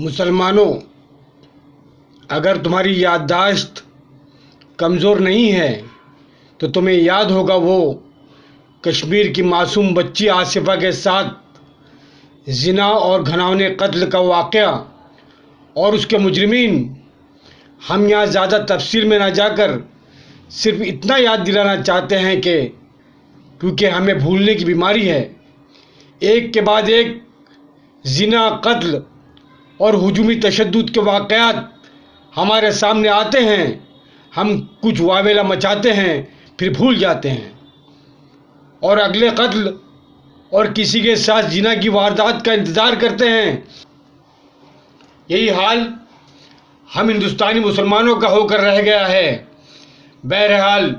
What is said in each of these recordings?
मुसलमानों, अगर तुम्हारी याददाश्त कमज़ोर नहीं है तो तुम्हें याद होगा वो कश्मीर की मासूम बच्ची आसिफा के साथ जिना और घिनौने कत्ल का वाक़या और उसके मुजरिमीन। हम यहाँ ज़्यादा तफसील में ना जाकर सिर्फ इतना याद दिलाना चाहते हैं कि क्योंकि हमें भूलने की बीमारी है, एक के बाद एक जिना, कत्ल और हुजूमी तशद्दुद के वाक़यात हमारे सामने आते हैं। हम कुछ वावेला मचाते हैं, फिर भूल जाते हैं और अगले कत्ल और किसी के साथ जिना की वारदात का इंतज़ार करते हैं। यही हाल हम हिंदुस्तानी मुसलमानों का होकर रह गया है। बहरहाल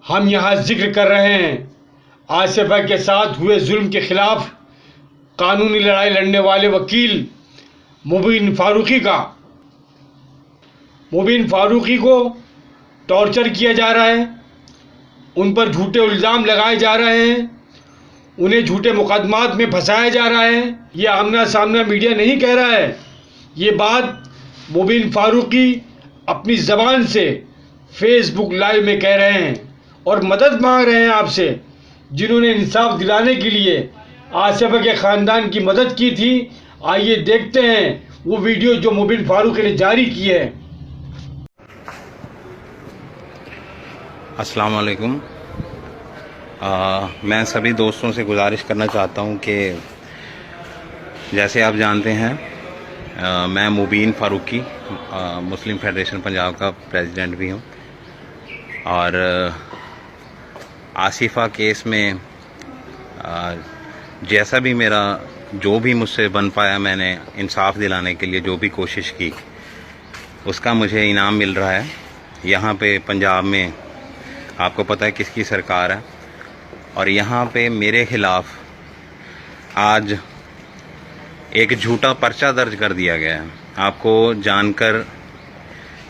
हम यहाँ जिक्र कर रहे हैं आसिफा के साथ हुए जुल्म के ख़िलाफ़ कानूनी लड़ाई लड़ने वाले वकील मुबीन फ़ारूकी का। मुबीन फ़ारूकी को टॉर्चर किया जा रहा है, उन पर झूठे इल्ज़ाम लगाए जा रहे हैं, उन्हें झूठे मुकदमात में फंसाया जा रहा है। ये आमना सामना मीडिया नहीं कह रहा है, ये बात मुबीन फ़ारूकी अपनी ज़बान से फेसबुक लाइव में कह रहे हैं और मदद मांग रहे हैं आपसे, जिन्होंने इंसाफ दिलाने के लिए आसिफा के ख़ानदान की मदद की थी। आइए देखते हैं वो वीडियो जो मुबीन फ़ारूकी ने जारी की है। अस्सलाम वालेकुम। मैं सभी दोस्तों से गुजारिश करना चाहता हूं कि जैसे आप जानते हैं मैं मुबीन फ़ारूकी मुस्लिम फेडरेशन पंजाब का प्रेसिडेंट भी हूं और आसिफा केस में जैसा भी मेरा जो भी मुझसे बन पाया, मैंने इंसाफ दिलाने के लिए जो भी कोशिश की उसका मुझे इनाम मिल रहा है। यहाँ पे पंजाब में आपको पता है किसकी सरकार है और यहाँ पे मेरे ख़िलाफ़ आज एक झूठा पर्चा दर्ज कर दिया गया है। आपको जानकर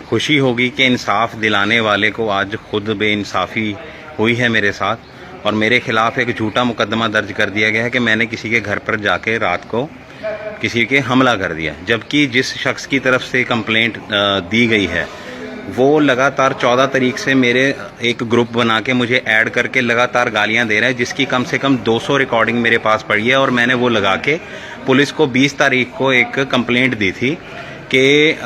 खुशी होगी कि इंसाफ दिलाने वाले को आज खुद बेइंसाफ़ी हुई है मेरे साथ और मेरे ख़िलाफ़ एक झूठा मुकदमा दर्ज कर दिया गया है कि मैंने किसी के घर पर जाके रात को किसी के हमला कर दिया, जबकि जिस शख्स की तरफ से कंप्लेंट दी गई है वो लगातार 14 तारीख से मेरे एक ग्रुप बना के मुझे ऐड करके लगातार गालियां दे रहा है, जिसकी कम से कम 200 रिकॉर्डिंग मेरे पास पड़ी है। और मैंने वो लगा के पुलिस को 20 तारीख को एक कंप्लेंट दी थी कि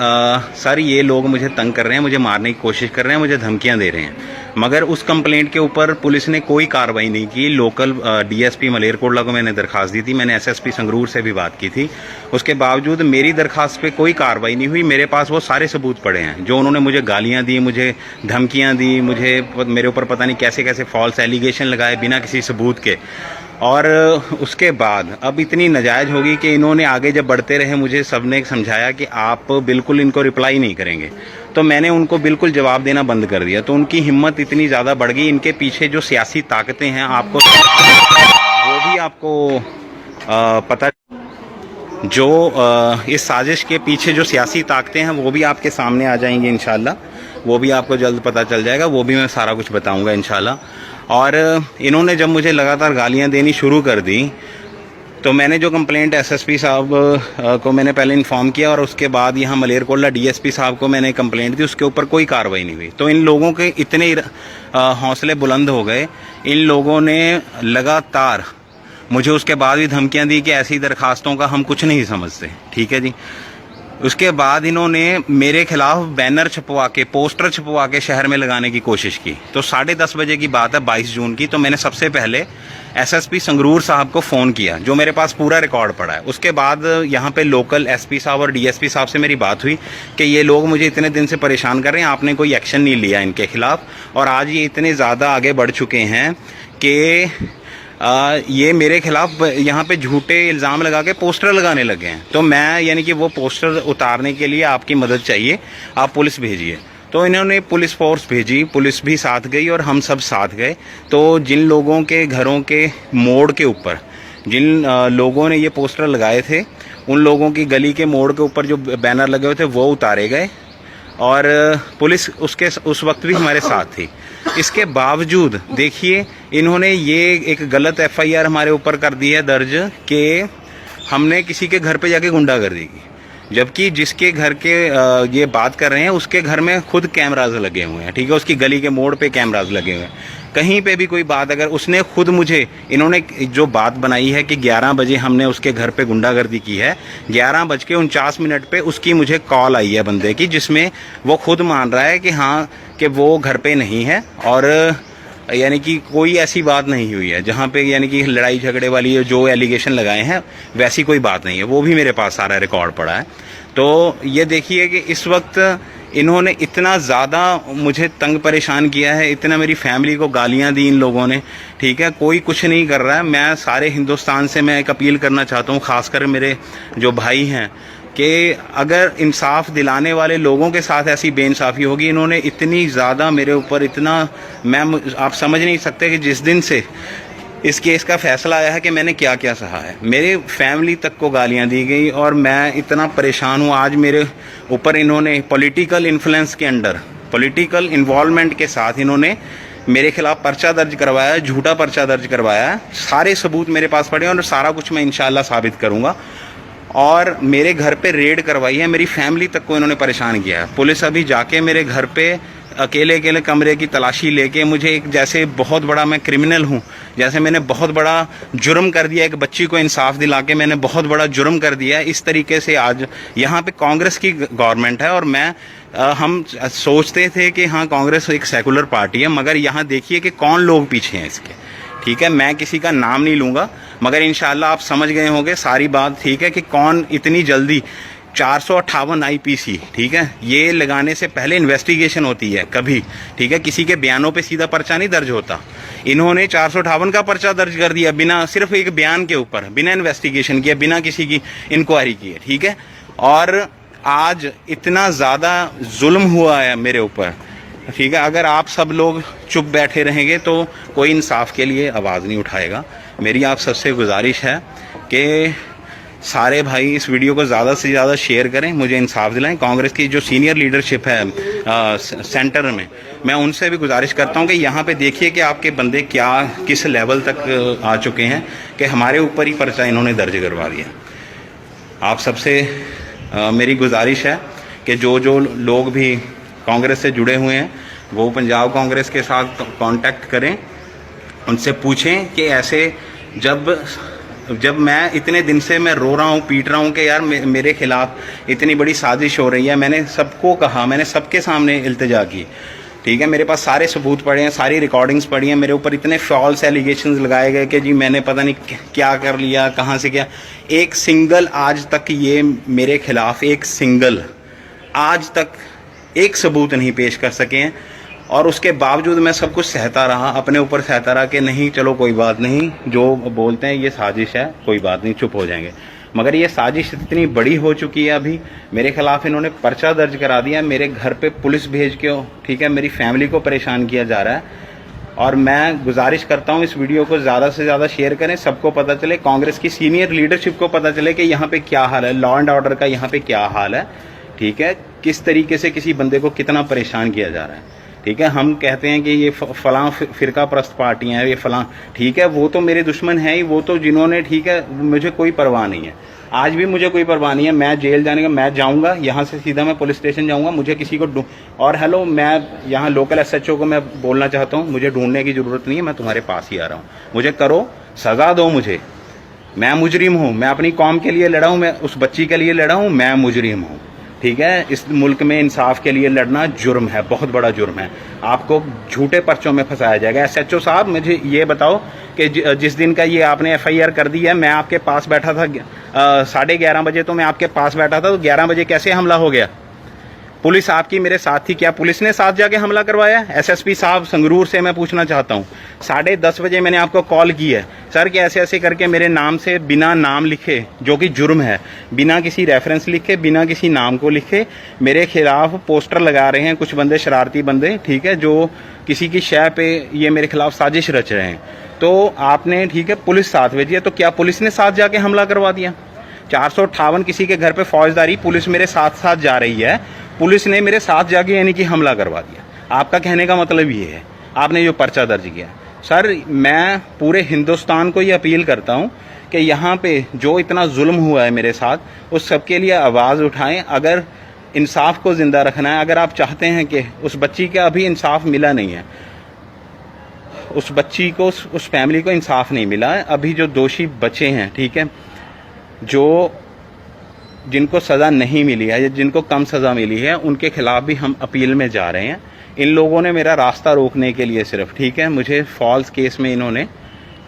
सर ये लोग मुझे तंग कर रहे हैं, मुझे मारने की कोशिश कर रहे हैं, मुझे धमकियां दे रहे हैं। मगर उस कंप्लेंट के ऊपर पुलिस ने कोई कार्रवाई नहीं की। लोकल डीएसपी मलेरकोटला को मैंने दरखास्त दी थी, मैंने एसएसपी संगरूर से भी बात की थी, उसके बावजूद मेरी दरखास्त पे कोई कार्रवाई नहीं हुई। मेरे पास वो सारे सबूत पड़े हैं जो उन्होंने मुझे गालियां दी, मुझे धमकियां दी, मेरे ऊपर पता नहीं कैसे कैसे फॉल्स एलिगेशन लगाए बिना किसी सबूत के। और उसके बाद अब इतनी नाजायज़ होगी कि इन्होंने आगे जब बढ़ते रहे मुझे सबने समझाया कि आप बिल्कुल इनको रिप्लाई नहीं करेंगे, तो मैंने उनको बिल्कुल जवाब देना बंद कर दिया। तो उनकी हिम्मत इतनी ज़्यादा बढ़ गई। इनके पीछे जो सियासी ताकतें हैं आपको वो भी आपको पता, जो इस साजिश के पीछे जो सियासी ताकतें हैं वो भी आपके सामने आ जाएंगी इंशाल्लाह, वो भी आपको जल्द पता चल जाएगा, वो भी मैं सारा कुछ बताऊंगा इंशाल्लाह। और इन्होंने जब मुझे लगातार गालियां देनी शुरू कर दी तो मैंने जो कंप्लेंट एसएसपी साहब को मैंने पहले इन्फॉर्म किया और उसके बाद यहाँ मलेरकोटला डीएसपी साहब को मैंने कंप्लेंट दी, उसके ऊपर कोई कार्रवाई नहीं हुई। तो इन लोगों के इतने हौसले बुलंद हो गए, इन लोगों ने लगातार मुझे उसके बाद भी धमकियां दी कि ऐसी दरखास्तों का हम कुछ नहीं समझते। ठीक है जी। उसके बाद इन्होंने मेरे खिलाफ बैनर छपवा के, पोस्टर छपवा के शहर में लगाने की कोशिश की। तो 10:30 बजे की बात है 22 जून की। तो मैंने सबसे पहले एसएसपी संगरूर साहब को फ़ोन किया, जो मेरे पास पूरा रिकॉर्ड पड़ा है। उसके बाद यहाँ पे लोकल एसपी साहब और डीएसपी साहब से मेरी बात हुई कि ये लोग मुझे इतने दिन से परेशान कर रहे हैं, आपने कोई एक्शन नहीं लिया इनके खिलाफ और आज ये इतने ज़्यादा आगे बढ़ चुके हैं कि ये मेरे खिलाफ यहाँ पे झूठे इल्ज़ाम लगा के पोस्टर लगाने लगे हैं। तो मैं यानी कि वो पोस्टर उतारने के लिए आपकी मदद चाहिए, आप पुलिस भेजिए। तो इन्होंने पुलिस फोर्स भेजी, पुलिस भी साथ गई और हम सब साथ गए। तो जिन लोगों के घरों के मोड़ के ऊपर जिन लोगों ने ये पोस्टर लगाए थे, उन लोगों की गली के मोड़ के ऊपर जो बैनर लगे हुए थे वो उतारे गए और पुलिस उस वक्त भी हमारे साथ थी। इसके बावजूद देखिए इन्होंने ये एक गलत एफआईआर हमारे ऊपर कर दी है दर्ज कि हमने किसी के घर पे जाके गुंडागर्दी की। जबकि जिसके घर के ये बात कर रहे हैं उसके घर में खुद कैमराज लगे हुए हैं, ठीक है, उसकी गली के मोड़ पे कैमराज लगे हुए हैं। कहीं पे भी कोई बात अगर उसने खुद मुझे, इन्होंने जो बात बनाई है कि 11 बजे हमने उसके घर पे गुंडागर्दी की है, 11:49 पे उसकी मुझे कॉल आई है बंदे की, जिसमें वो खुद मान रहा है कि हाँ कि वो घर पे नहीं है, और यानी कि कोई ऐसी बात नहीं हुई है जहाँ पे यानी कि लड़ाई झगड़े वाली जो एलिगेशन लगाए हैं वैसी कोई बात नहीं है। वो भी मेरे पास सारा रिकॉर्ड पड़ा है। तो ये देखिए कि इस वक्त इन्होंने इतना ज़्यादा मुझे तंग परेशान किया है, इतना मेरी फैमिली को गालियां दी इन लोगों ने, ठीक है, कोई कुछ नहीं कर रहा है। मैं सारे हिंदुस्तान से मैं एक अपील करना चाहता हूँ, ख़ासकर मेरे जो भाई हैं, कि अगर इंसाफ दिलाने वाले लोगों के साथ ऐसी बेइंसाफ़ी होगी, इन्होंने इतनी ज़्यादा मेरे ऊपर आप समझ नहीं सकते कि जिस दिन से इस केस का फैसला आया है कि मैंने क्या क्या सहा है। मेरे फैमिली तक को गालियां दी गई और मैं इतना परेशान हूँ। आज मेरे ऊपर इन्होंने पॉलिटिकल इन्फ्लुएंस के अंडर, पॉलिटिकल इन्वॉल्वमेंट के साथ इन्होंने मेरे खिलाफ पर्चा दर्ज करवाया, झूठा पर्चा दर्ज करवाया है। सारे सबूत मेरे पास पड़े हैं और सारा कुछ मैं इंशाल्लाह साबित करूँगा। और मेरे घर पे रेड करवाई है, मेरी फैमिली तक को इन्होंने परेशान किया है। पुलिस अभी जाके मेरे घर पे अकेले अकेले कमरे की तलाशी लेके मुझे एक, जैसे बहुत बड़ा मैं क्रिमिनल हूँ, जैसे मैंने बहुत बड़ा जुर्म कर दिया, एक बच्ची को इंसाफ दिला के मैंने बहुत बड़ा जुर्म कर दिया है, इस तरीके से आज यहाँ पे कांग्रेस की गवर्नमेंट है। और हम सोचते थे कि हाँ कांग्रेस एक सेकुलर पार्टी है, मगर यहाँ देखिए कि कौन लोग पीछे हैं इसके, ठीक है। मैं किसी का नाम नहीं लूँगा, मगर इंशाल्लाह आप समझ गए होंगे सारी बात, ठीक है, कि कौन इतनी जल्दी 458 IPC, ठीक है, ये लगाने से पहले इन्वेस्टिगेशन होती है कभी, ठीक है, किसी के बयानों पे सीधा पर्चा नहीं दर्ज होता। इन्होंने 458 का पर्चा दर्ज कर दिया बिना, सिर्फ एक बयान के ऊपर, बिना इन्वेस्टिगेशन किए, बिना किसी की इंक्वायरी किए, ठीक है। और आज इतना ज़्यादा जुल्म हुआ है मेरे ऊपर, ठीक है। अगर आप सब लोग चुप बैठे रहेंगे तो कोई इंसाफ के लिए आवाज़ नहीं उठाएगा। मेरी आप सबसे गुजारिश है कि सारे भाई इस वीडियो को ज़्यादा से ज़्यादा शेयर करें, मुझे इंसाफ दिलाएं। कांग्रेस की जो सीनियर लीडरशिप है सेंटर में, मैं उनसे भी गुजारिश करता हूं कि यहाँ पे देखिए कि आपके बंदे क्या किस लेवल तक आ चुके हैं कि हमारे ऊपर ही पर्चा इन्होंने दर्ज करवा दिया। आप सबसे मेरी गुजारिश है कि जो लोग भी कांग्रेस से जुड़े हुए हैं वो पंजाब कांग्रेस के साथ कांटेक्ट करें, उनसे पूछें कि ऐसे जब मैं इतने दिन से मैं रो रहा हूँ, पीट रहा हूँ कि यार मेरे खिलाफ इतनी बड़ी साजिश हो रही है, मैंने सबको कहा, मैंने सबके सामने इल्तिजा की, ठीक है, मेरे पास सारे सबूत पड़े हैं, सारी रिकॉर्डिंग्स पड़ी हैं, मेरे ऊपर इतने फॉल्स एलिगेशंस लगाए गए कि जी मैंने पता नहीं क्या कर लिया, कहाँ से क्या। एक सिंगल आज तक ये मेरे खिलाफ एक सिंगल आज तक एक सबूत नहीं पेश कर सके हैं, और उसके बावजूद मैं सब कुछ सहता रहा, अपने ऊपर सहता रहा कि नहीं चलो कोई बात नहीं, जो बोलते हैं ये साजिश है, कोई बात नहीं, चुप हो जाएंगे। मगर ये साजिश इतनी बड़ी हो चुकी है, अभी मेरे खिलाफ इन्होंने पर्चा दर्ज करा दिया, मेरे घर पे पुलिस भेज के, ठीक है, मेरी फैमिली को परेशान किया जा रहा है। और मैं गुजारिश करता हूँ इस वीडियो को ज़्यादा से ज़्यादा शेयर करें, सबको पता चले, कांग्रेस की सीनियर लीडरशिप को पता चले कि यहाँ पे क्या हाल है, लॉ एंड ऑर्डर का यहाँ पे क्या हाल है, ठीक है, किस तरीके से किसी बंदे को कितना परेशान किया जा रहा है, ठीक है। हम कहते हैं कि ये फलां फिरका परस्त पार्टियां हैं, ये फलां, ठीक है, वो तो मेरे दुश्मन हैं ही, वो तो जिन्होंने, ठीक है, मुझे कोई परवाह नहीं है, आज भी मुझे कोई परवाह नहीं है। मैं जेल जाने का, मैं जाऊंगा यहाँ से सीधा मैं पुलिस स्टेशन जाऊंगा, मुझे किसी को और हेलो, मैं यहाँ लोकल SHO को मैं बोलना चाहता हूँ, मुझे ढूंढने की ज़रूरत नहीं है, मैं तुम्हारे पास ही आ रहा हूँ, मुझे करो, सज़ा दो मुझे, मैं मुजरिम हूँ, मैं अपनी कौम के लिए लड़ा हूँ, मैं उस बच्ची के लिए लड़ा हूँ, मैं मुजरिम हूँ, ठीक है। इस मुल्क में इंसाफ के लिए लड़ना जुर्म है, बहुत बड़ा जुर्म है, आपको झूठे पर्चों में फंसाया जाएगा। SHO साहब मुझे ये बताओ कि जिस दिन का ये आपने FIR कर दी है, मैं आपके पास बैठा था 11:30 बजे, तो मैं आपके पास बैठा था, तो 11 बजे कैसे हमला हो गया? पुलिस आपकी मेरे साथ थी, क्या पुलिस ने साथ जाके हमला करवाया? SSP साहब संगरूर से मैं पूछना चाहता हूँ, 10:30 बजे मैंने आपको कॉल की है सर कि ऐसे ऐसे करके मेरे नाम से बिना नाम लिखे, जो कि जुर्म है, बिना किसी रेफरेंस लिखे, बिना किसी नाम को लिखे मेरे खिलाफ पोस्टर लगा रहे हैं कुछ बंदे, शरारती बंदे, ठीक है, जो किसी की शय पे ये मेरे खिलाफ साजिश रच रहे हैं। तो आपने, ठीक है, पुलिस साथ भेजी है, तो क्या पुलिस ने साथ जाके हमला करवा दिया? 458 किसी के घर पे फौजदारी, पुलिस मेरे साथ साथ जा रही है, पुलिस ने मेरे साथ जाके यानी कि हमला करवा दिया। आपका कहने का मतलब ये है, आपने जो पर्चा दर्ज किया सर मैं पूरे हिंदुस्तान को ये अपील करता हूँ कि यहाँ पे जो इतना जुल्म हुआ है मेरे साथ, उस सब के लिए आवाज़ उठाएं। अगर इंसाफ को ज़िंदा रखना है, अगर आप चाहते हैं कि उस बच्ची का अभी इंसाफ मिला नहीं है, उस बच्ची को, उस फैमिली को इंसाफ नहीं मिला है, अभी जो दोषी बचे हैं, ठीक है, जो जिनको सज़ा नहीं मिली है या जिनको कम सज़ा मिली है, उनके खिलाफ भी हम अपील में जा रहे हैं। इन लोगों ने मेरा रास्ता रोकने के लिए सिर्फ, ठीक है, मुझे फॉल्स केस में इन्होंने,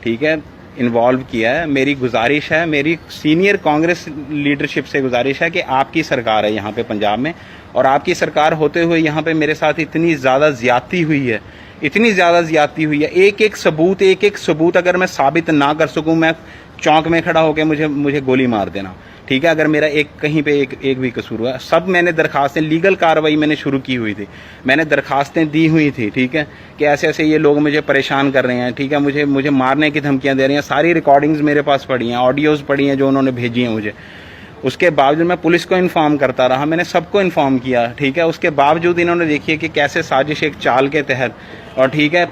ठीक है, इन्वॉल्व किया है। मेरी गुजारिश है, मेरी सीनियर कांग्रेस लीडरशिप से गुजारिश है कि आपकी सरकार है यहाँ पे पंजाब में, और आपकी सरकार होते हुए यहाँ पे मेरे साथ इतनी ज़्यादा ज़्यादती हुई है, इतनी ज़्यादा ज़्यादती हुई है। एक एक सबूत अगर मैं साबित ना कर सकूँ, मैं चौंक में खड़ा होकर मुझे गोली मार देना, ठीक है, अगर मेरा कहीं पे एक भी कसूर हुआ। सब मैंने दरखास्तें, लीगल कार्रवाई मैंने शुरू की हुई थी, मैंने दरखास्तें दी हुई थी, ठीक है, कि ऐसे ऐसे ये लोग मुझे परेशान कर रहे हैं, ठीक है, मुझे मारने की धमकियां दे रहे हैं। सारी रिकॉर्डिंग्स मेरे पास पड़ी हैं, ऑडियोज़ पड़ी हैं जो उन्होंने भेजी हैं मुझे। उसके बावजूद मैं पुलिस को इन्फॉर्म करता रहा, मैंने सबको इन्फॉर्म किया, ठीक है, उसके बावजूद इन्होंने देखिए कि कैसे साजिश, एक चाल के तहत, और ठीक है,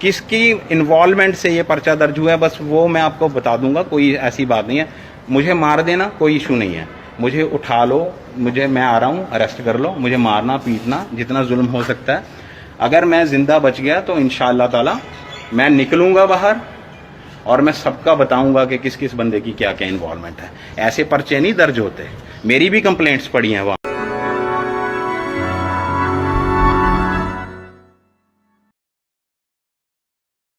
किसकी इन्वॉल्वमेंट से ये पर्चा दर्ज हुआ है, बस वो मैं आपको बता दूंगा, कोई ऐसी बात नहीं है। मुझे मार देना कोई इशू नहीं है, मुझे उठा लो, मैं आ रहा हूँ, अरेस्ट कर लो, मुझे मारना पीटना जितना जुल्म हो सकता है। अगर मैं जिंदा बच गया तो इंशाअल्लाह ताला मैं निकलूंगा बाहर और मैं सबका बताऊंगा कि किस किस बंदे की क्या क्या इन्वॉल्वमेंट है। ऐसे पर्चे नहीं दर्ज होते, मेरी भी कंप्लेंट्स पड़ी हैं वहाँ।